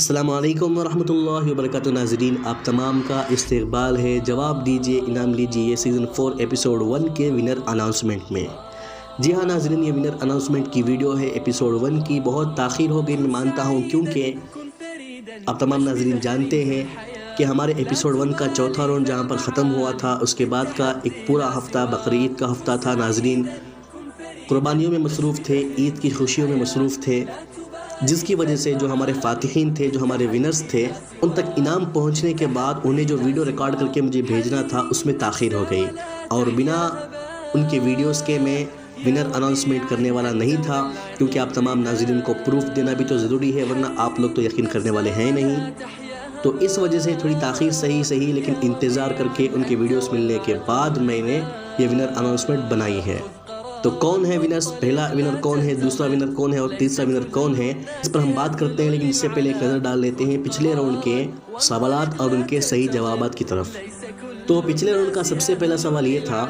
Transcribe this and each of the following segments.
السلام علیکم ورحمۃ اللہ وبرکاتہ۔ ناظرین، آپ تمام کا استقبال ہے۔ جواب دیجئے، انعام لیجئے سیزن 4 ایپیسوڈ 1 کے ونر اناؤنسمنٹ میں۔ جی ہاں ناظرین، یہ ونر اناؤنسمنٹ کی ویڈیو ہے ایپیسوڈ 1 کی۔ بہت تاخیر ہو گئی، میں مانتا ہوں، کیونکہ آپ تمام ناظرین جانتے ہیں کہ ہمارے ایپیسوڈ 1 کا چوتھا راؤنڈ جہاں پر ختم ہوا تھا، اس کے بعد کا ایک پورا ہفتہ بقرعید کا ہفتہ تھا۔ ناظرین قربانیوں میں مصروف تھے، عید کی خوشیوں میں مصروف تھے، جس کی وجہ سے جو ہمارے فاتحین تھے، جو ہمارے ونرز تھے، ان تک انعام پہنچنے کے بعد انہیں جو ویڈیو ریکارڈ کر کے مجھے بھیجنا تھا اس میں تاخیر ہو گئی، اور بنا ان کے ویڈیوز کے میں ونر اناؤنسمنٹ کرنے والا نہیں تھا، کیونکہ آپ تمام ناظرین کو پروف دینا بھی تو ضروری ہے، ورنہ آپ لوگ تو یقین کرنے والے ہیں نہیں۔ تو اس وجہ سے تھوڑی تاخیر صحیح لیکن انتظار کر کے ان کے ویڈیوز ملنے کے بعد میں نے یہ ونر اناؤنسمنٹ بنائی ہے۔ تو کون ہے ونرز، پہلا ونر کون ہے، دوسرا ونر کون ہے اور تیسرا ونر کون ہے، اس پر ہم بات کرتے ہیں، لیکن اس سے پہلے ایک نظر ڈال لیتے ہیں پچھلے راؤنڈ کے سوالات اور ان کے صحیح جوابات کی طرف۔ تو پچھلے راؤنڈ کا سب سے پہلا سوال یہ تھا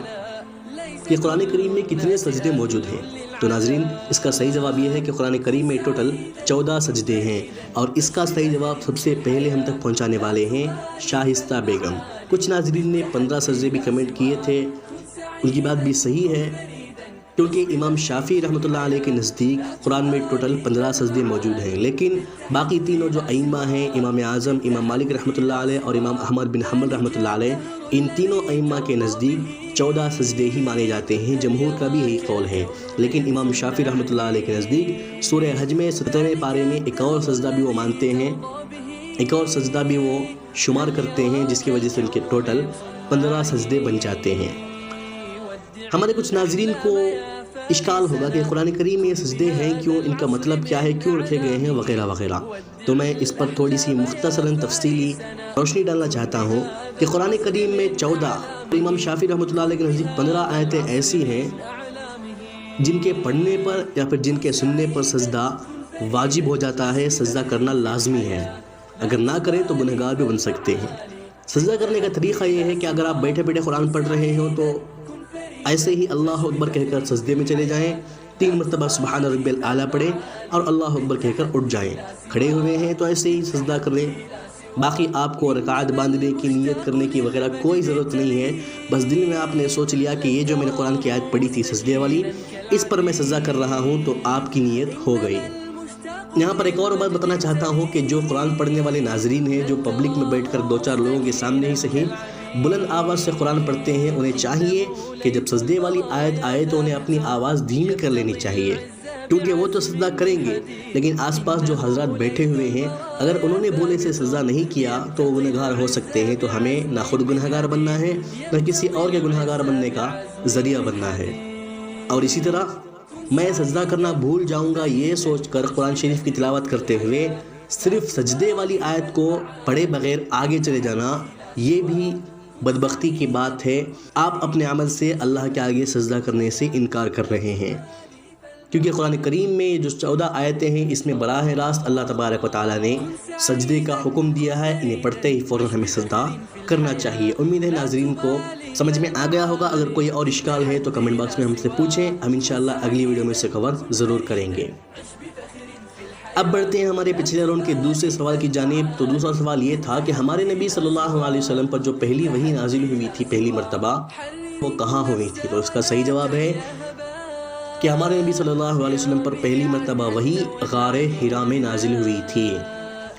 کہ قرآن کریم میں کتنے سجدے موجود ہیں۔ تو ناظرین، اس کا صحیح جواب یہ ہے کہ قرآن کریم میں ٹوٹل 14 سجدے ہیں، اور اس کا صحیح جواب سب سے پہلے ہم تک پہنچانے والے ہیں شائستہ بیگم۔ کچھ ناظرین نے 15 سجدے بھی کمنٹ کیے تھے، ان کی بات بھی صحیح ہے، کیونکہ امام شافعی رحمۃ اللہ علیہ کے نزدیک قرآن میں ٹوٹل 15 سجدے موجود ہیں، لیکن باقی تینوں جو ائمہ ہیں، امام اعظم امام مالک رحمۃ اللہ علیہ اور امام احمد بن حنبل رحمۃ اللہ علیہ، ان تینوں ائمہ کے نزدیک 14 سجدے ہی مانے جاتے ہیں۔ جمہور کا بھی یہی قول ہے، لیکن امام شافعی رحمۃ اللہ علیہ کے نزدیک سورہ حج میں 17ویں پارے میں ایک اور سجدہ بھی وہ مانتے ہیں، ایک اور سجدہ بھی وہ شمار کرتے ہیں، جس کی وجہ سے ان کے ٹوٹل 15 سجدے بن جاتے ہیں۔ ہمارے کچھ ناظرین کو اشکال ہوگا کہ قرآن کریم میں یہ سجدے ہیں کیوں، ان کا مطلب کیا ہے، کیوں رکھے گئے ہیں، وغیرہ وغیرہ۔ تو میں اس پر تھوڑی سی مختصراً تفصیلی روشنی ڈالنا چاہتا ہوں کہ قرآن کریم میں 14، امام شافعی رحمۃ اللہ علیہ کے نزدیک 15 آیتیں ایسی ہیں جن کے پڑھنے پر یا پھر جن کے سننے پر سجدہ واجب ہو جاتا ہے، سجدہ کرنا لازمی ہے، اگر نہ کریں تو گنہگار بھی بن سکتے ہیں۔ سجدہ کرنے کا طریقہ یہ ہے کہ اگر آپ بیٹھے بیٹھے قرآن پڑھ رہے ہوں تو ایسے ہی اللہ اکبر کہہ کر سجدے میں چلے جائیں، 3 مرتبہ سبحان ربی الاعلیٰ پڑھیں اور اللہ اکبر کہہ کر اٹھ جائیں۔ کھڑے ہوئے ہیں تو ایسے ہی سجدہ کر لیں، باقی آپ کو رکعت باندھنے کی، نیت کرنے کی وغیرہ کوئی ضرورت نہیں ہے۔ بس دل میں آپ نے سوچ لیا کہ یہ جو میں نے قرآن کی آیت پڑھی تھی سجدے والی، اس پر میں سجدہ کر رہا ہوں، تو آپ کی نیت ہو گئی۔ یہاں پر ایک اور بات بتانا چاہتا ہوں کہ جو قرآن پڑھنے والے ناظرین ہیں، جو پبلک میں بیٹھ کر 2-4 لوگوں کے سامنے ہی صحیح بلند آواز سے قرآن پڑھتے ہیں، انہیں چاہیے کہ جب سجدے والی آیت آئے تو انہیں اپنی آواز دھیمی کر لینی چاہیے، کیونکہ وہ تو سجدہ کریں گے، لیکن آس پاس جو حضرات بیٹھے ہوئے ہیں، اگر انہوں نے بولے سے سجدہ نہیں کیا تو وہ گنہگار ہو سکتے ہیں۔ تو ہمیں نہ خود گنہگار بننا ہے، نہ کسی اور کے گنہگار بننے کا ذریعہ بننا ہے۔ اور اسی طرح میں سجدہ کرنا بھول جاؤں گا یہ سوچ کر قرآن شریف کی تلاوت کرتے ہوئے صرف سجدے والی آیت کو پڑھے بغیر آگے چلے جانا، یہ بھی بدبختی کی بات ہے۔ آپ اپنے عمل سے اللہ کے آگے سجدہ کرنے سے انکار کر رہے ہیں، کیونکہ قرآن کریم میں جو 14 آیتیں ہیں، اس میں براہ راست اللہ تبارک و تعالیٰ نے سجدے کا حکم دیا ہے، انہیں پڑھتے ہی فوراً ہمیں سجدہ کرنا چاہیے۔ امید ہے ناظرین کو سمجھ میں آ گیا ہوگا۔ اگر کوئی اور اشکال ہے تو کمنٹ باکس میں ہم سے پوچھیں، ہم انشاءاللہ اگلی ویڈیو میں اسے کور ضرور کریں گے۔ اب بڑھتے ہیں ہمارے پچھلے راؤنڈ کے دوسرے سوال کی جانب۔ تو دوسرا سوال یہ تھا کہ ہمارے نبی صلی اللہ علیہ وسلم پر جو پہلی وحی نازل ہوئی تھی پہلی مرتبہ، وہ کہاں ہوئی تھی؟ تو اس کا صحیح جواب ہے کہ ہمارے نبی صلی اللہ علیہ وسلم پر پہلی مرتبہ وحی غار حرا میں نازل ہوئی تھی،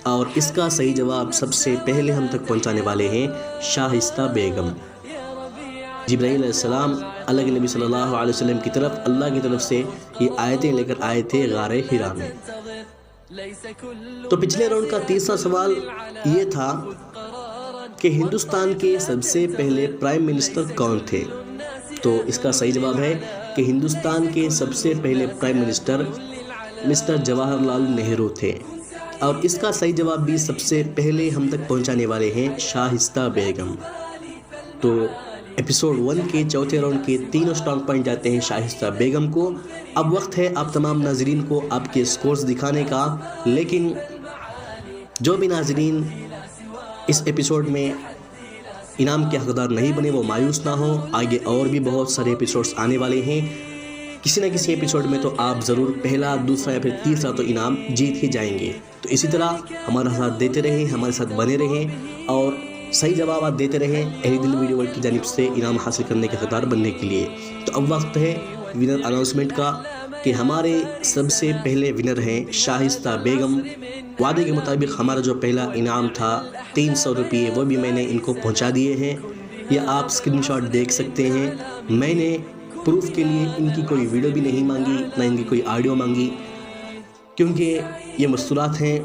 اور اس کا صحیح جواب سب سے پہلے ہم تک پہنچانے والے ہیں شائستہ بیگم۔ جبرائیل علیہ السلام اللہ کے نبی صلی اللہ علیہ وسلم کی طرف اللہ کی طرف سے یہ آیتیں لے کر آئے تھے غار حرا میں۔ تو پچھلے راؤنڈ کا تیسرا سوال یہ تھا کہ ہندوستان کے سب سے پہلے پرائم منسٹر کون تھے؟ تو اس کا صحیح جواب ہے کہ ہندوستان کے سب سے پہلے prime minister mister Jawahar Lal Nehru تھے، اور اس کا صحیح جواب بھی سب سے پہلے ہم تک پہنچانے والے ہیں شائستہ بیگم۔ تو ایپیسوڈ 1 کے چوتھے راؤنڈ کے تینوں اسٹرانگ پوائنٹ جاتے ہیں شائستہ بیگم کو۔ اب وقت ہے آپ تمام ناظرین کو آپ کے سکورز دکھانے کا، لیکن جو بھی ناظرین اس ایپیسوڈ میں انعام کے حقدار نہیں بنے وہ مایوس نہ ہوں، آگے اور بھی بہت سارے ایپیسوڈز آنے والے ہیں، کسی نہ کسی ایپیسوڈ میں تو آپ ضرور پہلا، دوسرا یا پھر تیسرا تو انعام جیت ہی جائیں گے۔ تو اسی طرح ہمارا ساتھ دیتے رہیں، ہمارے ساتھ بنے رہیں اور صحیح جوابات دیتے رہیں اہل دل ویڈیو ورلڈ کی جانب سے انعام حاصل کرنے کے حقدار بننے کے لیے۔ تو اب وقت ہے ونر اناؤنسمنٹ کا کہ ہمارے سب سے پہلے ونر ہیں شائستہ بیگم۔ وعدے کے مطابق ہمارا جو پہلا انعام تھا 300 روپے، وہ بھی میں نے ان کو پہنچا دیے ہیں۔ یہ آپ اسکرین شاٹ دیکھ سکتے ہیں۔ میں نے پروف کے لیے ان کی کوئی ویڈیو بھی نہیں مانگی، نہ ان کی کوئی آڈیو مانگی، کیونکہ یہ مستورات ہیں۔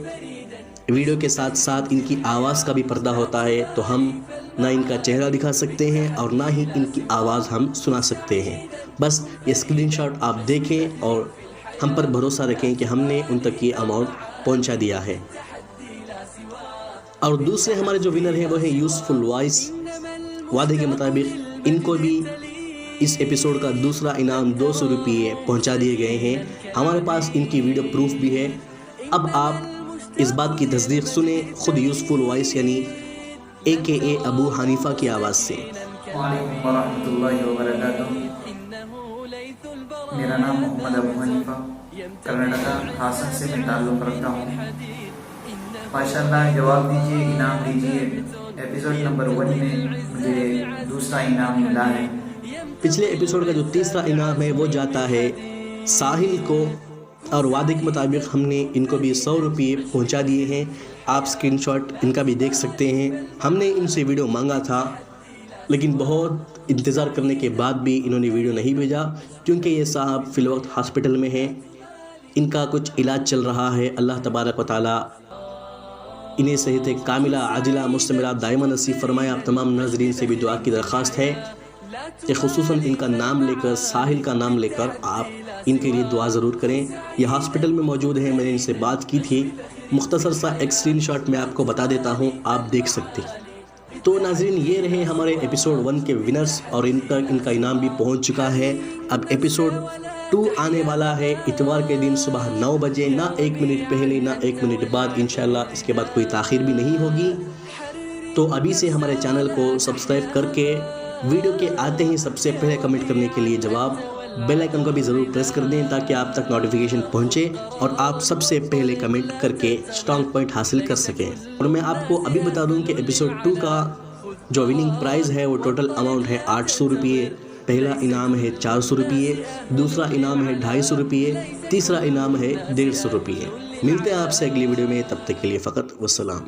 ویڈیو کے ساتھ ساتھ ان کی آواز کا بھی پردہ ہوتا ہے، تو ہم نہ ان کا چہرہ دکھا سکتے ہیں اور نہ ہی ان کی آواز ہم سنا سکتے ہیں۔ بس یہ اسکرین شاٹ آپ دیکھیں اور ہم پر بھروسہ رکھیں کہ ہم نے ان تک یہ اماؤنٹ پہنچا دیا ہے۔ اور دوسرے ہمارے جو ونر ہیں وہ ہیں یوسفل وائس۔ وعدے کے مطابق ان کو بھی اس ایپیسوڈ کا دوسرا انعام 200 روپے پہنچا دیے گئے ہیں۔ ہمارے پاس ان کی ویڈیو پروف بھی ہے۔ اب آپ اس بات کی تصدیق سنیں خود یوسفل وائس یعنی AKA ابو حنیفہ کی آواز سے۔ وعلیکم ورحمۃ اللہ وبرکاتہ۔ میرا نام محمد ابو حنیفہ، کرناٹکا ہاسن سے میں تعلق رکھتا ہوں۔ ماشاءاللہ جواب دیجیے، انعام دیجیے۔ ایپیسوڈ نمبر 1 میں مجھے دوسرا انعام ملا ہے۔ پچھلے ایپیسوڈ کا جو تیسرا انعام ہے وہ جاتا ہے ساحل کو، اور وعدے کے مطابق ہم نے ان کو بھی 100 روپے پہنچا دیے ہیں۔ آپ اسکرین شاٹ ان کا بھی دیکھ سکتے ہیں۔ ہم نے ان سے ویڈیو مانگا تھا، لیکن بہت انتظار کرنے کے بعد بھی انہوں نے ویڈیو نہیں بھیجا، کیونکہ یہ صاحب فی الوقت ہاسپٹل میں ہیں۔ ان کا کچھ علاج چل رہا ہے۔ اللہ تبارک و تعالیٰ انہیں صحت کاملہ عاجلہ مستمرہ دائمہ نصیب فرمائے۔ آپ تمام ناظرین سے بھی دعا کی درخواست ہے کہ خصوصاً ان کا نام لے کر، ساحل کا نام لے کر آپ ان کے لیے دعا ضرور کریں۔ یہ ہاسپٹل میں موجود ہیں، میں نے ان سے بات کی تھی۔ مختصر سا ایک اسکرین شاٹ میں آپ کو بتا دیتا ہوں، آپ دیکھ سکتے ہیں۔ تو ناظرین یہ رہے ہمارے ایپیسوڈ 1 کے ونرز، اور ان تک ان کا انعام بھی پہنچ چکا ہے۔ اب ایپیسوڈ 2 آنے والا ہے اتوار کے دن صبح 9 بجے، نہ 1 منٹ پہلے نہ 1 منٹ بعد، انشاءاللہ اس کے بعد کوئی تاخیر بھی نہیں ہوگی۔ تو ابھی سے ہمارے چینل کو سبسکرائب کر کے ویڈیو کے آتے ہی سب سے پہلے کمنٹ کرنے کے لیے جواب بیل آئیکن کو بھی ضرور پریس کر دیں تاکہ آپ تک نوٹیفیکیشن پہنچے اور آپ سب سے پہلے کمنٹ کر کے اسٹرانگ پوائنٹ حاصل کر سکیں۔ اور میں آپ کو ابھی بتا دوں کہ ایپیسوڈ 2 کا جو وننگ پرائز ہے وہ ٹوٹل اماؤنٹ ہے 800 روپے۔ پہلا انعام ہے 400 روپے، دوسرا انعام ہے 250 روپے، تیسرا انعام ہے 150 روپے۔ ملتے ہیں آپ سے اگلی ویڈیو میں، تب تک کے لیے فقط والسلام۔